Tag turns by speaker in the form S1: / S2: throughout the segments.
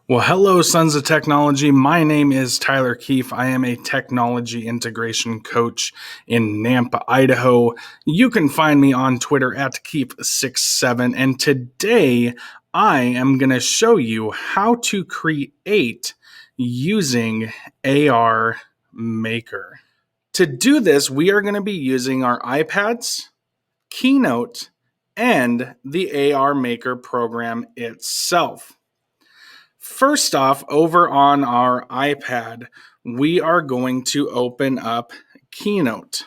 S1: Well, hello, sons of technology. My name is Tyler Keefe. I am a technology integration coach in Nampa, Idaho. You can find me on Twitter at Keefe67. And today I am going to show you how to create using AR Maker. To do this, we are going to be using our iPads, Keynote, and the AR Maker program itself. First off, over on our iPad, we are going to open up Keynote.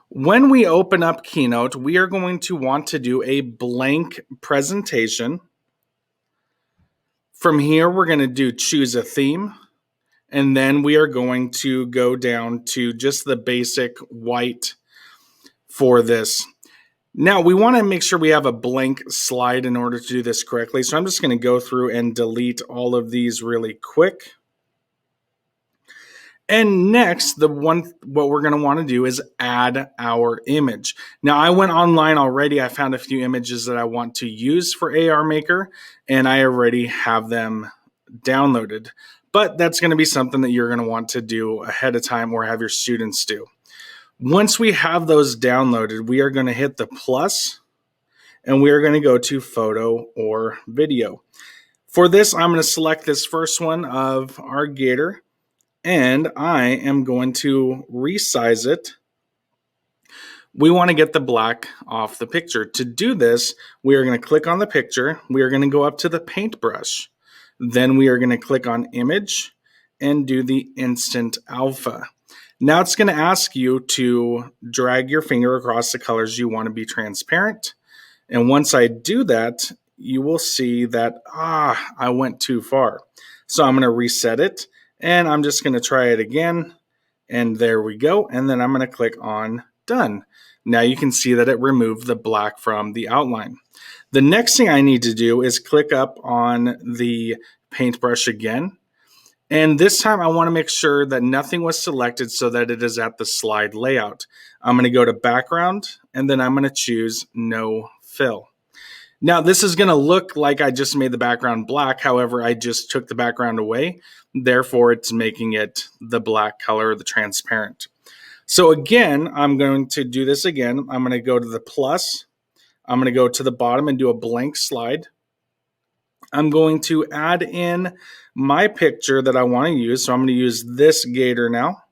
S1: When we open up Keynote, we are going to want to do a blank presentation. From here, we're going to choose a theme, and then we are going to go down to just the basic white for this. Now, we want to make sure we have a blank slide in order to do this correctly. So I'm just going to go through and delete all of these really quick. And next, what we're going to want to do is add our image. Now, I went online already. I found a few images that I want to use for AR Maker, and I already have them downloaded. But that's going to be something that you're going to want to do ahead of time or have your students do. Once we have those downloaded, we are going to hit the plus, and we are going to go to photo or video. For this, I'm going to select this first one of our gator, and I am going to resize it. We want to get the black off the picture. To do this, we are going to click on the picture. We are going to go up to the paintbrush. Then we are going to click on image and do the instant alpha. Now it's going to ask you to drag your finger across the colors you want to be transparent. And once I do that, you will see that, I went too far. So I'm going to reset it, and I'm just going to try it again. And there we go. And then I'm going to click on done. Now you can see that it removed the black from the outline. The next thing I need to do is click up on the paintbrush again. And this time I want to make sure that nothing was selected so that it is at the slide layout. I'm going to go to background, and then I'm going to choose no fill. Now this is going to look like I just made the background black. However, I just took the background away. Therefore, it's making it the black color, the transparent. So again, I'm going to do this again. I'm going to go to the plus. I'm going to go to the bottom and do a blank slide. I'm going to add in my picture that I want to use. So I'm going to use this gator now.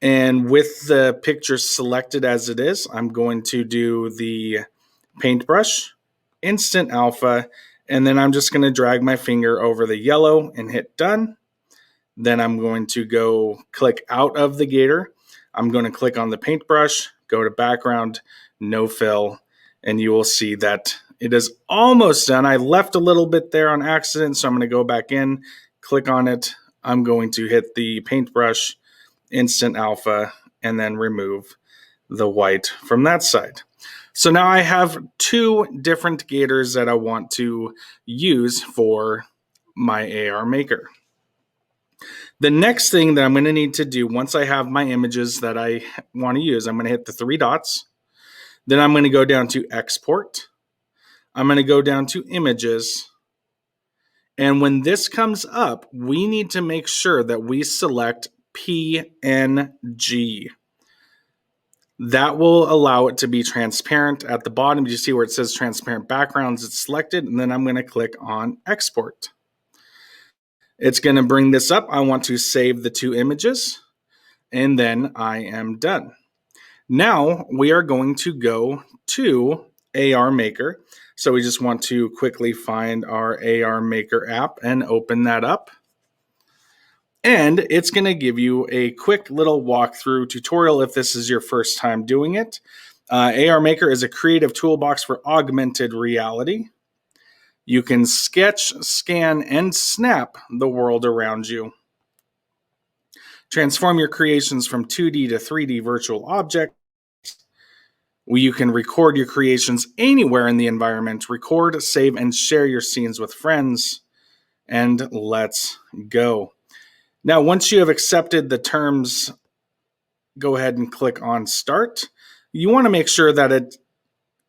S1: And with the picture selected as it is, I'm going to do the paintbrush, instant alpha, and then I'm just going to drag my finger over the yellow and hit done. Then I'm going to go click out of the gator. I'm going to click on the paintbrush, go to background, no fill, and you will see that it is almost done. I left a little bit there on accident, so I'm going to go back in, click on it. I'm going to hit the paintbrush, instant alpha, and then remove the white from that side. So now I have two different gators that I want to use for my AR Maker. The next thing that I'm going to need to do once I have my images that I want to use, I'm going to hit the three dots. Then I'm going to go down to export. I'm going to go down to images. And when this comes up, we need to make sure that we select PNG. That will allow it to be transparent. At the bottom, you see where it says transparent backgrounds, it's selected, and then I'm going to click on export. It's going to bring this up. I want to save the two images, and then I am done. Now we are going to go to AR Maker. So we just want to quickly find our AR Maker app and open that up. And it's going to give you a quick little walkthrough tutorial if this is your first time doing it. AR Maker is a creative toolbox for augmented reality. You can sketch, scan, and snap the world around you. Transform your creations from 2D to 3D virtual objects. You can record your creations anywhere in the environment. Record, save, and share your scenes with friends. And let's go. Now, once you have accepted the terms, go ahead and click on Start. You want to make sure that it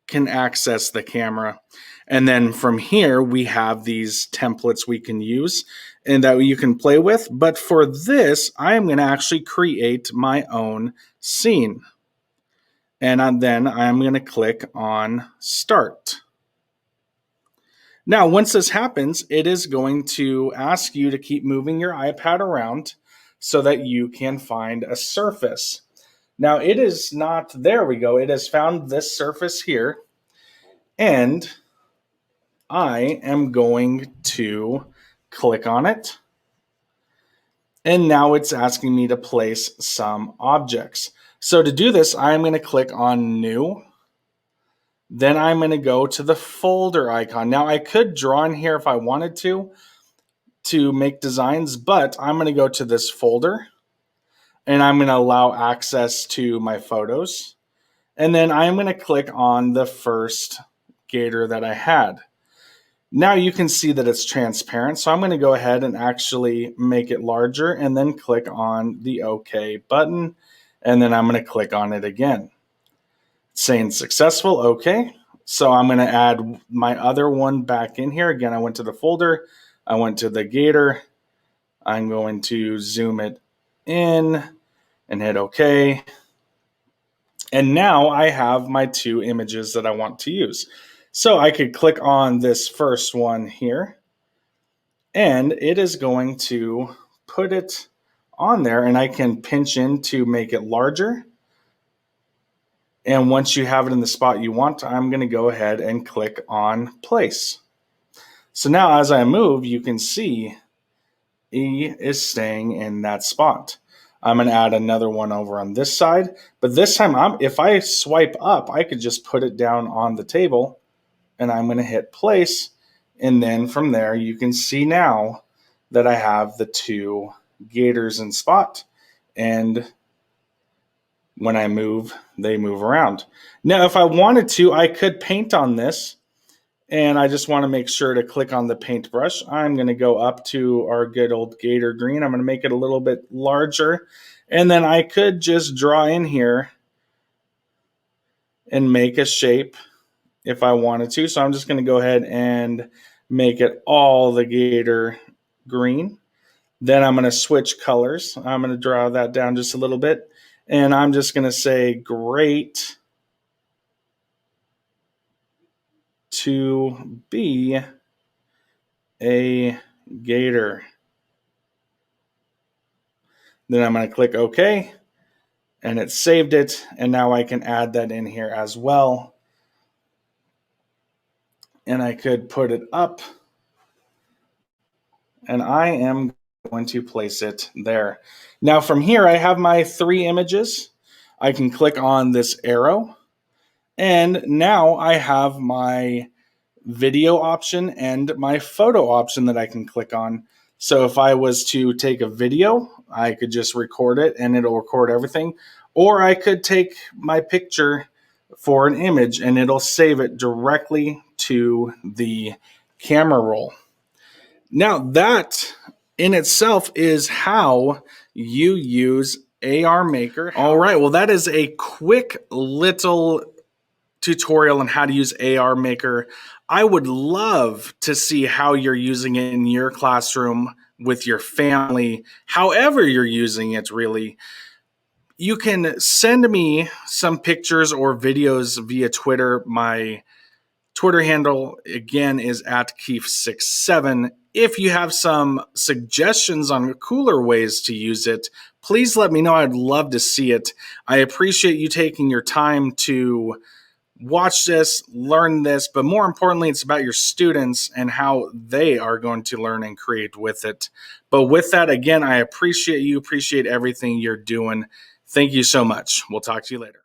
S1: can access the camera. And then from here, we have these templates we can use and that you can play with. But for this, I am going to actually create my own scene. And then I'm going to click on Start. Now, once this happens, it is going to ask you to keep moving your iPad around so that you can find a surface. Now, it is not, there we go. It has found this surface here. And I am going to click on it. And now it's asking me to place some objects. So to do this, I'm going to click on New. Then I'm going to go to the folder icon. Now I could draw in here if I wanted to make designs, but I'm going to go to this folder and I'm going to allow access to my photos. And then I'm going to click on the first gator that I had. Now you can see that it's transparent. So I'm going to go ahead and actually make it larger and then click on the OK button. And then I'm going to click on it again. Saying successful, okay. So I'm going to add my other one back in here. Again, I went to the folder, I went to the gator. I'm going to zoom it in and hit okay. And now I have my two images that I want to use. So I could click on this first one here, and it is going to put it on there, and I can pinch in to make it larger. And once you have it in the spot you want, I'm going to go ahead and click on place. So now as I move, you can see E is staying in that spot. I'm going to add another one over on this side. But this time, if I swipe up, I could just put it down on the table. And I'm going to hit place. And then from there, you can see now that I have the two gators in spot. And when I move, they move around. Now, if I wanted to, I could paint on this. And I just want to make sure to click on the paintbrush. I'm going to go up to our good old gator green. I'm going to make it a little bit larger. And then I could just draw in here and make a shape if I wanted to. So I'm just going to go ahead and make it all the gator green. Then I'm going to switch colors. I'm going to draw that down just a little bit. And I'm just going to say great to be a gator. Then I'm going to click OK. And it saved it. And now I can add that in here as well. And I could put it up. And I am going to place it there. Now from here, I have my three images. I can click on this arrow. And now I have my video option and my photo option that I can click on. So if I was to take a video, I could just record it and it'll record everything. Or I could take my picture for an image and it'll save it directly to the camera roll. Now that in itself is how you use AR Maker. All right, well that is a quick little tutorial on how to use AR Maker. I would love to see how you're using it in your classroom with your family, however you're using it really. You can send me some pictures or videos via Twitter. My Twitter handle, again, is @Keef67. If you have some suggestions on cooler ways to use it, please let me know. I'd love to see it. I appreciate you taking your time to watch this, learn this, but more importantly, it's about your students and how they are going to learn and create with it. But with that, again, I appreciate you, appreciate everything you're doing. Thank you so much. We'll talk to you later.